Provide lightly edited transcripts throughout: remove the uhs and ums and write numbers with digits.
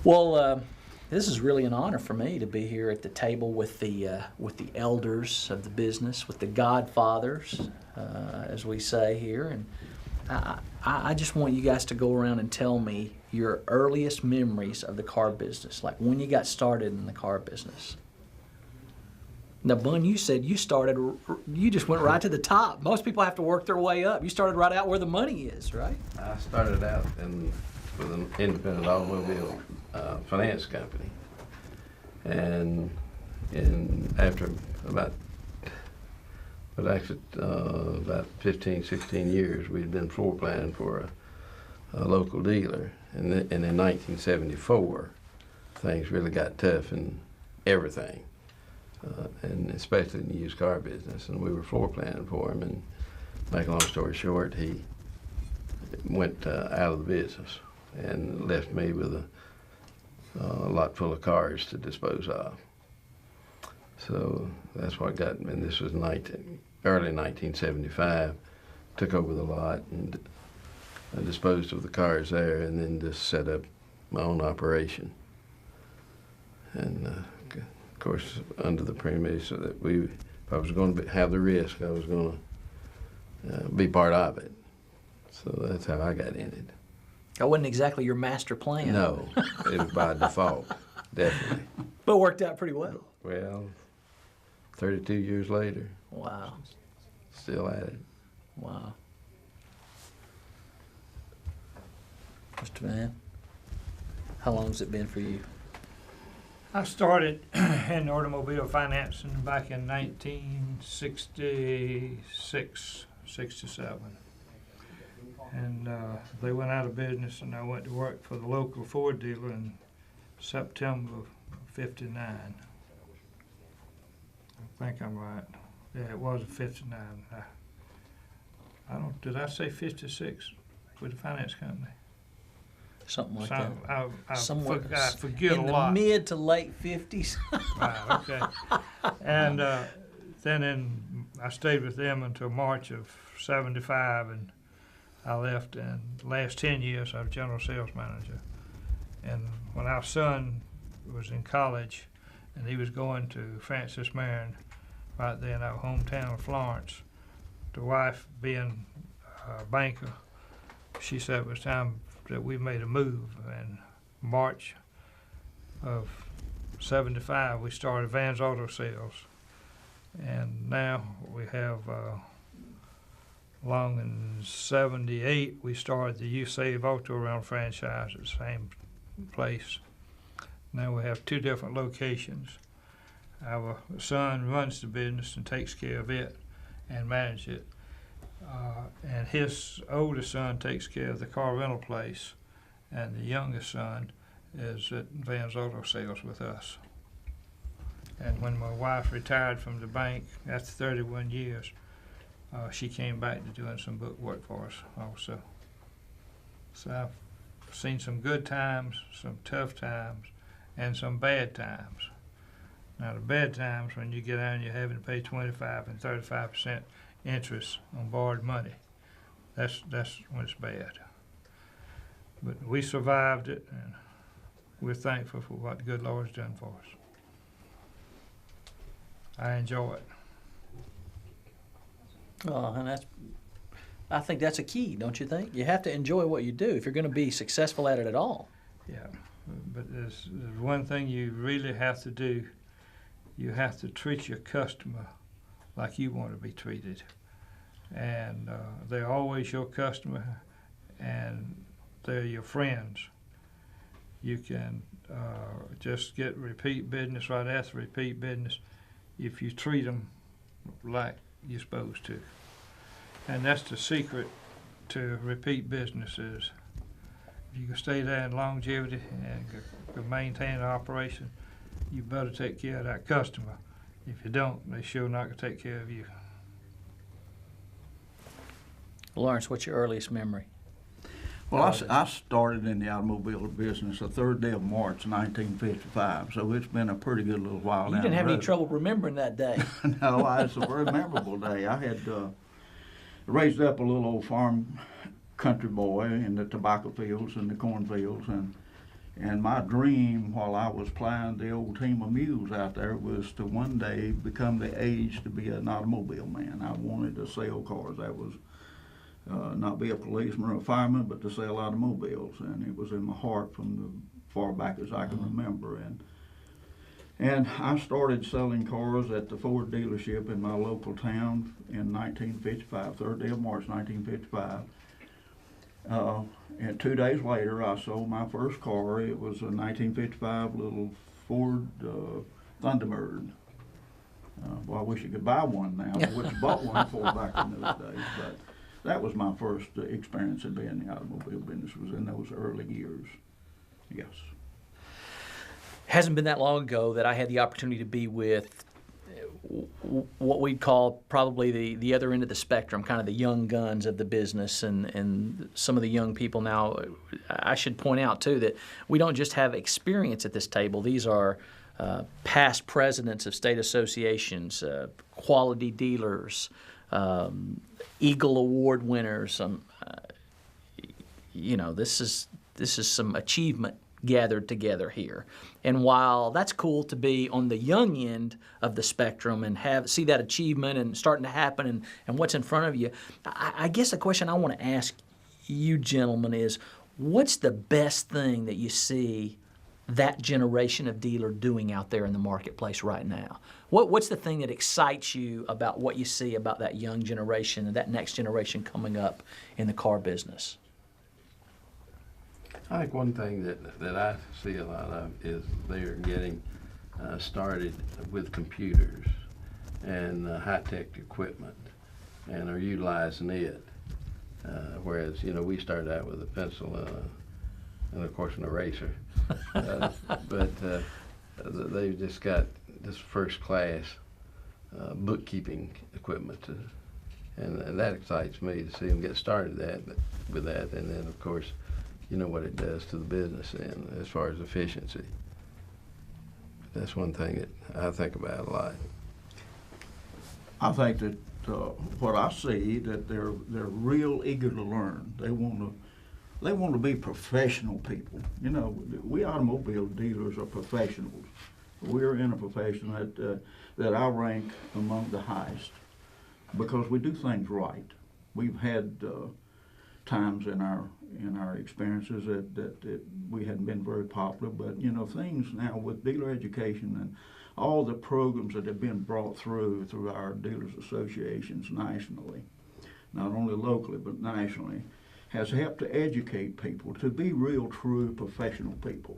Well, this is really an honor for me to be here at the table with the elders of the business, with the godfathers, as we say here. And I just want you guys to go around and tell me your earliest memories of the car business, like when you got started in the car business. Now, Bun, you said you just went right to the top. Most people have to work their way up. You started right out where the money is, right? I started out with an independent automobile finance company, and after about 15, 16 years, we'd been floor planning for a local dealer, and in 1974, things really got tough in everything. And especially in the used car business, and we were floor planning for him, and make a long story short, he went out of the business and left me with a lot full of cars to dispose of. So that's what got me, and this was early 1975, took over the lot and disposed of the cars there, and then just set up my own operation. And of course, under the premise that if I was going to have the risk, I was going to be part of it. So that's how I got in it. That wasn't exactly your master plan. No, it was by default, definitely. But it worked out pretty well. Well, 32 years later. Wow. Still at it. Wow. Mr. Van, how long has it been for you? I started in automobile financing back in 1966, 67. And they went out of business, and I went to work for the local Ford dealer in September of 59. I think I'm right. Yeah, it was 59. Did I say 56 with the finance company? Something like that. I forget a in lot. the mid to late 50s. Wow, okay. And then I stayed with them until March of 75, and I left. And the last 10 years, I was general sales manager. And when our son was in college, and he was going to Francis Marion, right there in our hometown of Florence, the wife being a banker, she said it was time that we made a move. In March of 75, we started Van's Auto Sales, and now we have, along in 78, we started the You Save Auto Around franchise at the same place. Now we have two different locations. Our son runs the business and takes care of it and manages it. And his oldest son takes care of the car rental place, and the youngest son is at Van's Auto Sales with us. And when my wife retired from the bank after 31 years, she came back to doing some book work for us also. So I've seen some good times, some tough times, and some bad times. Now the bad times, when you get out and you're having to pay 25 and 35% interest on borrowed money, that's when it's bad. But we survived it, and we're thankful for what the good Lord's done for us. I enjoy it. Oh, and I think that's a key, don't you think? You have to enjoy what you do if you're going to be successful at it at all. Yeah, but there's one thing you really have to do. You have to treat your customer like you want to be treated. And they're always your customer, and they're your friends. You can just get repeat business right after repeat business if you treat them like you're supposed to. And that's the secret to repeat businesses. If you can stay there in longevity and can maintain the operation, you better take care of that customer. If you don't, they sure not going to take care of you. Lawrence, what's your earliest memory? Well, I started in the automobile business the 3rd day of March 1955, so it's been a pretty good little while You down didn't have the any road. trouble remembering that day. No, it's a very memorable day. I had raised up a little old farm country boy in the tobacco fields and the cornfields, and And my dream while I was plying the old team of mules out there was to one day become the age to be an automobile man. I wanted to sell cars. That was not be a policeman or a fireman, but to sell automobiles. And it was in my heart from the far back as I can remember. And I started selling cars at the Ford dealership in my local town in 1955, 3rd day of March 1955. And 2 days later, I sold my first car. It was a 1955 little Ford Thunderbird. Well, I wish you could buy one now. I wish you bought one for back in those days. But that was my first experience in being in the automobile business, was in those early years. Yes. Hasn't been that long ago that I had the opportunity to be with what we'd call probably the other end of the spectrum, kind of the young guns of the business, and some of the young people now. I should point out, too, that we don't just have experience at this table. These are past presidents of state associations, quality dealers, Eagle Award winners. This is some achievement gathered together here. And while that's cool to be on the young end of the spectrum and see that achievement and starting to happen and what's in front of you, I guess the question I want to ask you gentlemen is, what's the best thing that you see that generation of dealer doing out there in the marketplace right now? What's the thing that excites you about what you see about that young generation and that next generation coming up in the car business? I think one thing that I see a lot of is they're getting started with computers and high-tech equipment and are utilizing it. Whereas, we started out with a pencil and of course an eraser. But they've just got this first-class bookkeeping equipment. And that excites me to see them get started with that. And then, of course, you know what it does to the business and as far as efficiency. That's one thing that I think about a lot. I think that what I see, that they're real eager to learn. They want to be professional people. We automobile dealers are professionals. We're in a profession that I rank among the highest because we do things right. We've had times in our experiences that we hadn't been very popular, but things now with dealer education and all the programs that have been brought through our dealers associations nationally, not only locally but nationally, has helped to educate people to be real, true professional people.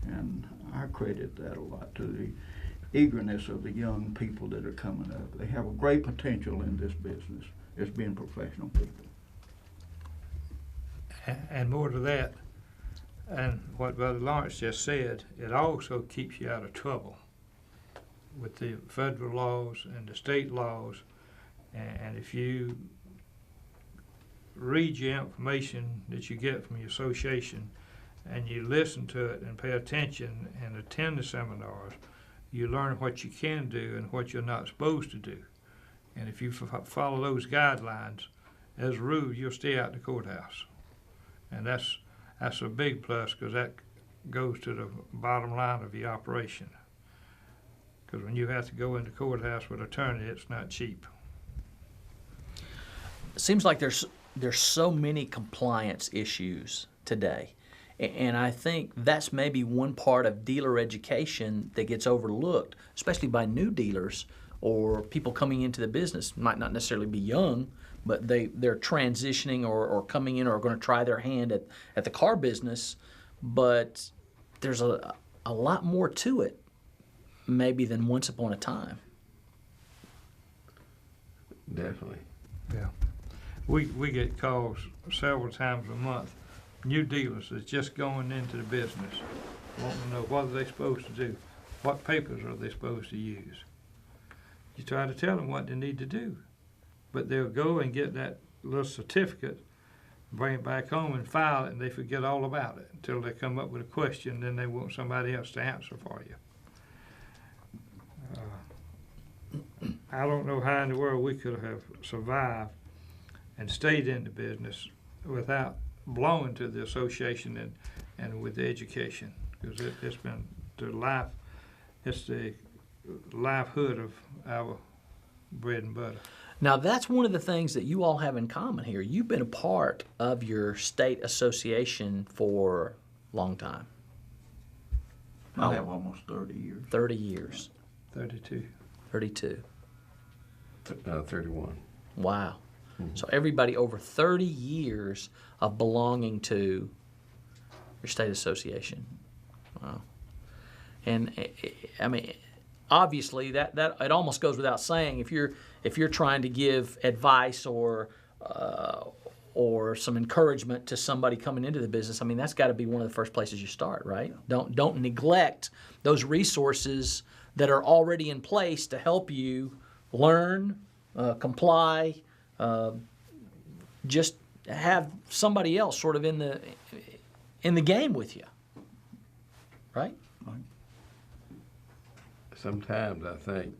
And I credit that a lot to the eagerness of the young people that are coming up. They have a great potential in this business as being professional people. And more to that, and what Brother Lawrence just said, it also keeps you out of trouble with the federal laws and the state laws. And if you read your information that you get from your association and you listen to it and pay attention and attend the seminars, you learn what you can do and what you're not supposed to do. And if you follow those guidelines, as a rule, you'll stay out the courthouse. And that's a big plus, because that goes to the bottom line of your operation. Because when you have to go into courthouse with an attorney, it's not cheap. It seems like there's so many compliance issues today. And I think that's maybe one part of dealer education that gets overlooked, especially by new dealers or people coming into the business. Might not necessarily be young, but they're transitioning or coming in or are going to try their hand at the car business. But there's a lot more to it maybe than once upon a time. Definitely. Yeah. We get calls several times a month, new dealers that's just going into the business, wanting to know what are they supposed to do, what papers are they supposed to use. You try to tell them what they need to do, but they'll go and get that little certificate, bring it back home and file it, and they forget all about it until they come up with a question, then they want somebody else to answer for you. I don't know how in the world we could have survived and stayed in the business without belonging to the association and with the education, because it's been it's the livelihood of our bread and butter. Now, that's one of the things that you all have in common here. You've been a part of your state association for a long time. I have almost 30 years. 30 years. 32. 32. 31. Wow. So everybody over 30 years of belonging to your state association. Wow. And I mean, obviously that it almost goes without saying if you're trying to give advice or some encouragement to somebody coming into the business, I mean that's got to be one of the first places you start, right? Don't neglect those resources that are already in place to help you learn, comply, just have somebody else sort of in the game with you, right? Sometimes I think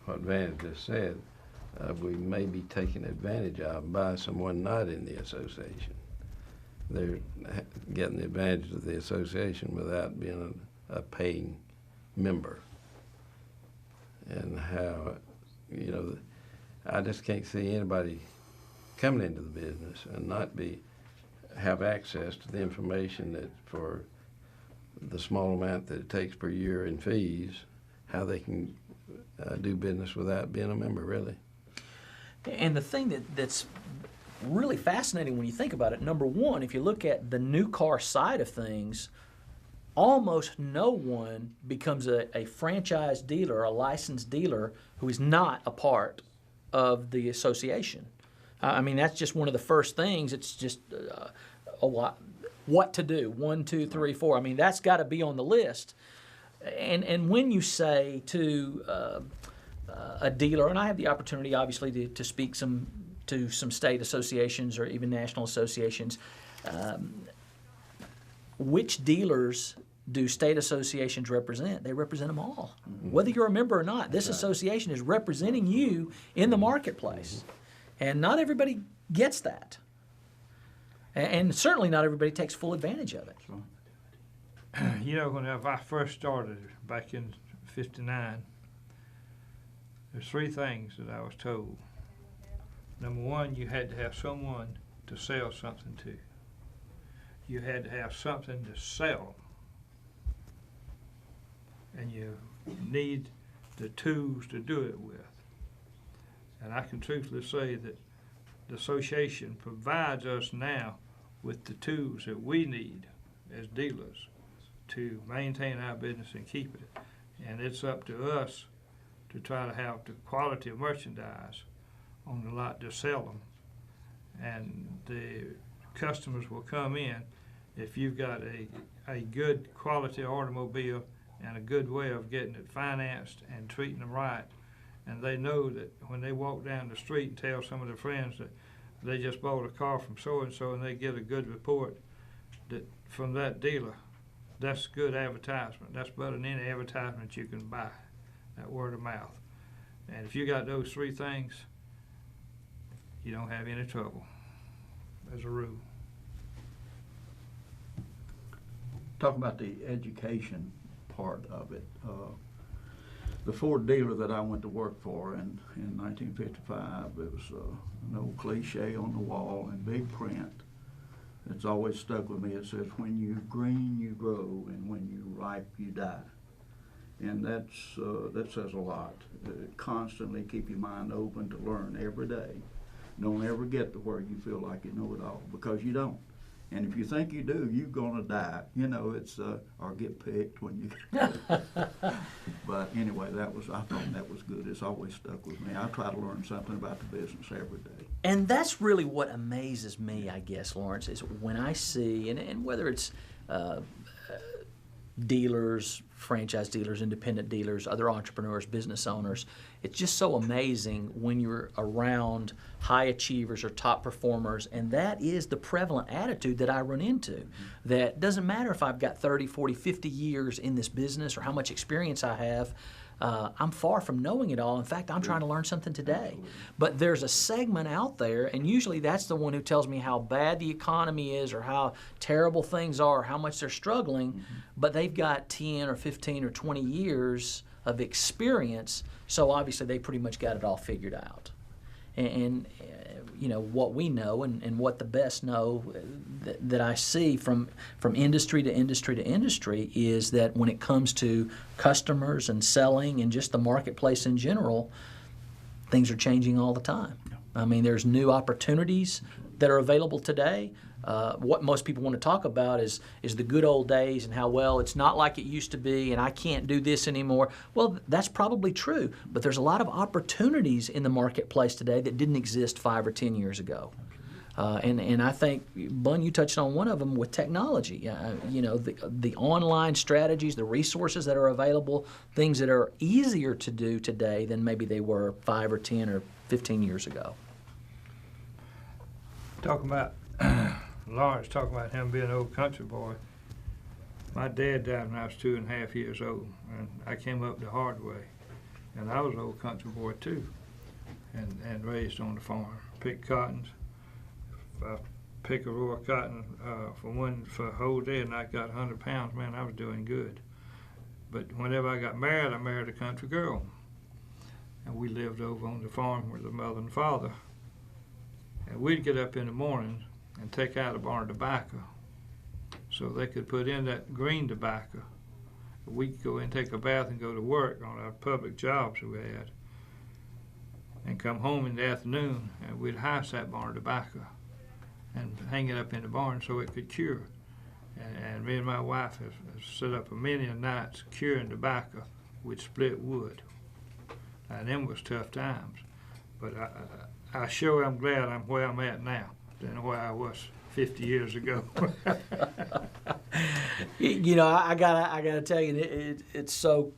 what Vanny just said, we may be taken advantage of by someone not in the association. They're getting the advantage of the association without being a paying member. And how, I just can't see anybody coming into the business and not have access to the information that for the small amount that it takes per year in fees, how they can do business without being a member, really. And the thing that's really fascinating when you think about it, number one, if you look at the new car side of things, almost no one becomes a franchise dealer or a licensed dealer who is not a part of the association. I mean, that's just one of the first things. It's just a lot. What to do, 1, 2, 3, 4. I mean, that's got to be on the list. And when you say to a dealer, and I have the opportunity, obviously, to speak to some state associations or even national associations, which dealers do state associations represent? They represent them all. Mm-hmm. Whether you're a member or not, this association is representing you in the marketplace. Mm-hmm. And not everybody gets that. And certainly not everybody takes full advantage of it. Whenever I first started back in '59, there's 3 things that I was told. Number one, you had to have someone to sell something to. You had to have something to sell. And you need the tools to do it with. And I can truthfully say that the association provides us now with the tools that we need as dealers to maintain our business and keep it. And it's up to us to try to have the quality of merchandise on the lot to sell them. And the customers will come in if you've got a good quality automobile and a good way of getting it financed and treating them right. And they know that when they walk down the street and tell some of their friends that they just bought a car from so-and-so and they get a good report that from that dealer, that's good advertisement. That's better than any advertisement you can buy, that word of mouth. And if you got those 3 things, you don't have any trouble, as a rule. Talk about the education part of it. The Ford dealer that I went to work for in 1955, it was an old cliche on the wall in big print. It's always stuck with me. It says, when you green, you grow, and when you ripe, you die. And that says a lot. Constantly keep your mind open to learn every day. Don't ever get to where you feel like you know it all, because you don't. And if you think you do, you're gonna die. It's or get picked when you. But anyway, I thought that was good. It's always stuck with me. I try to learn something about the business every day. And that's really what amazes me, I guess, Lawrence, is when I see, and whether it's dealers, franchise dealers, independent dealers, other entrepreneurs, business owners, it's just so amazing when you're around high achievers or top performers, and that is the prevalent attitude that I run into. Mm-hmm. That doesn't matter if I've got 30, 40, 50 years in this business or how much experience I have, I'm far from knowing it all. In fact, I'm trying to learn something today. But there's a segment out there, and usually that's the one who tells me how bad the economy is or how terrible things are or how much they're struggling, but they've got 10 or 15 or 20 years of experience, so obviously they pretty much got it all figured out. And you know, what we know and what the best know that I see from industry to industry to industry is that when it comes to customers and selling and just the marketplace in general, things are changing all the time. I mean, there's new opportunities that are available today. What most people want to talk about is the good old days and how, well, it's not like it used to be and I can't do this anymore. Well, that's probably true, but there's a lot of opportunities in the marketplace today that didn't exist 5 or 10 years ago. And I think, Bun, you touched on one of them with technology. You know, the online strategies, the resources that are available, things that are easier to do today than maybe they were 5 or 10 or 15 years ago. Talking about Lawrence, talking about him being an old country boy. My dad died when I was 2.5 years old, and I came up the hard way. And I was an old country boy too, and raised on the farm. Picked cottons. If I pick a row of cotton for a whole day and I got 100 pounds, man, I was doing good. But whenever I got married, I married a country girl. And we lived over on the farm with the mother and father. And we'd get up in the morning and take out a barn of tobacco so they could put in that green tobacco. We'd go in, take a bath, and go to work on our public jobs that we had, and come home in the afternoon, and we'd house that barn of tobacco and hang it up in the barn so it could cure. And me and my wife have set up a many a nights curing tobacco. We'd split wood. And them was tough times. But I sure am glad I'm where I'm at now than where I was 50 years ago. You know, I gotta tell you, it's so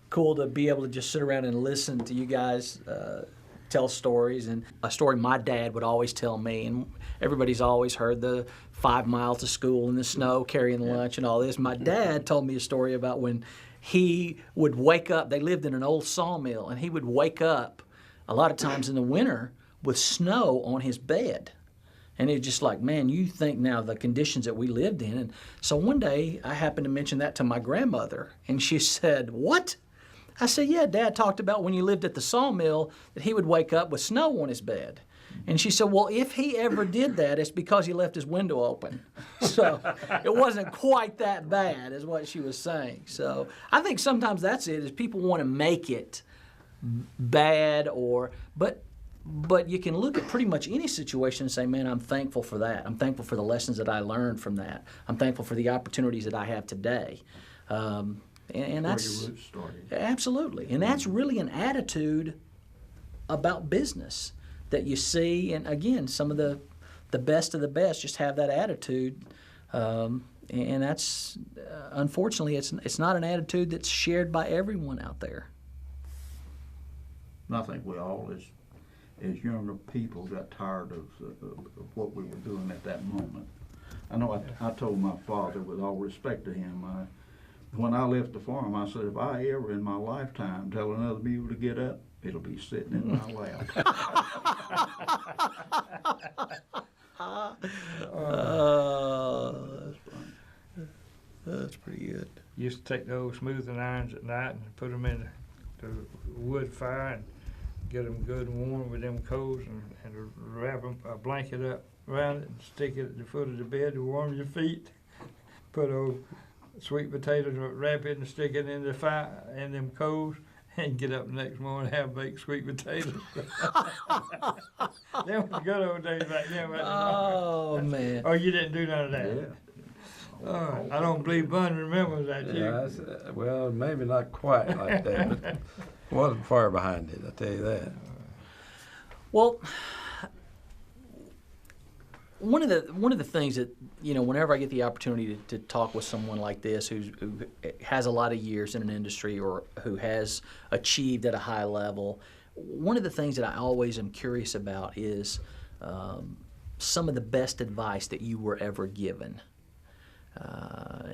cool to be able to just sit around and listen to you guys tell stories. And a story my dad would always tell me, and everybody's always heard the 5 miles to school in the snow, carrying lunch and all this. My dad told me a story about when he would wake up. They lived in an old sawmill, and he would wake up a lot of times in the winter with snow on his bed. And it's just like, man, you think now the conditions that we lived in. And so one day I happened to mention that to my grandmother, and she said, "What?" I said, "Yeah, Dad talked about when you lived at the sawmill that he would wake up with snow on his bed." And she said, "Well, if he ever did that, it's because he left his window open." So it wasn't quite that bad, is what she was saying. So I think sometimes that's it, is people want to make it bad, but you can look at pretty much any situation and say, man, I'm thankful for that. I'm thankful for the lessons that I learned from that. I'm thankful for the opportunities that I have today. And that's Where your roots started. absolutely. And that's really an attitude about business that you see. And again, some of the best of the best just have that attitude. And that's, unfortunately, it's not an attitude that's shared by everyone out there. And I think we all, as younger people, got tired of what we were doing at that moment. I know I told my father, with all respect to him, when I left the farm, I said, if I ever in my lifetime tell another mule to get up, it'll be sitting in my lap. That's pretty good. Used to take the old smoothing irons at night and put them in the wood fire and get them good and warm with them coals, and wrap a blanket up around it and stick it at the foot of the bed to warm your feet. Put old sweet potatoes, wrap it and stick it in the fire and them coals, and get up the next morning and have baked sweet potatoes. Them was good old days back then. Oh, man. Oh, you didn't do none of that? Yeah. Oh, I don't believe Bun remembers that, you. Yeah, well, maybe not quite like that, but wasn't far behind it, I tell you that. Well, one of the things that, you know, whenever I get the opportunity to talk with someone like this who has a lot of years in an industry or who has achieved at a high level, one of the things that I always am curious about is some of the best advice that you were ever given.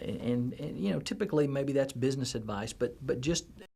And you know, typically maybe that's business advice, but just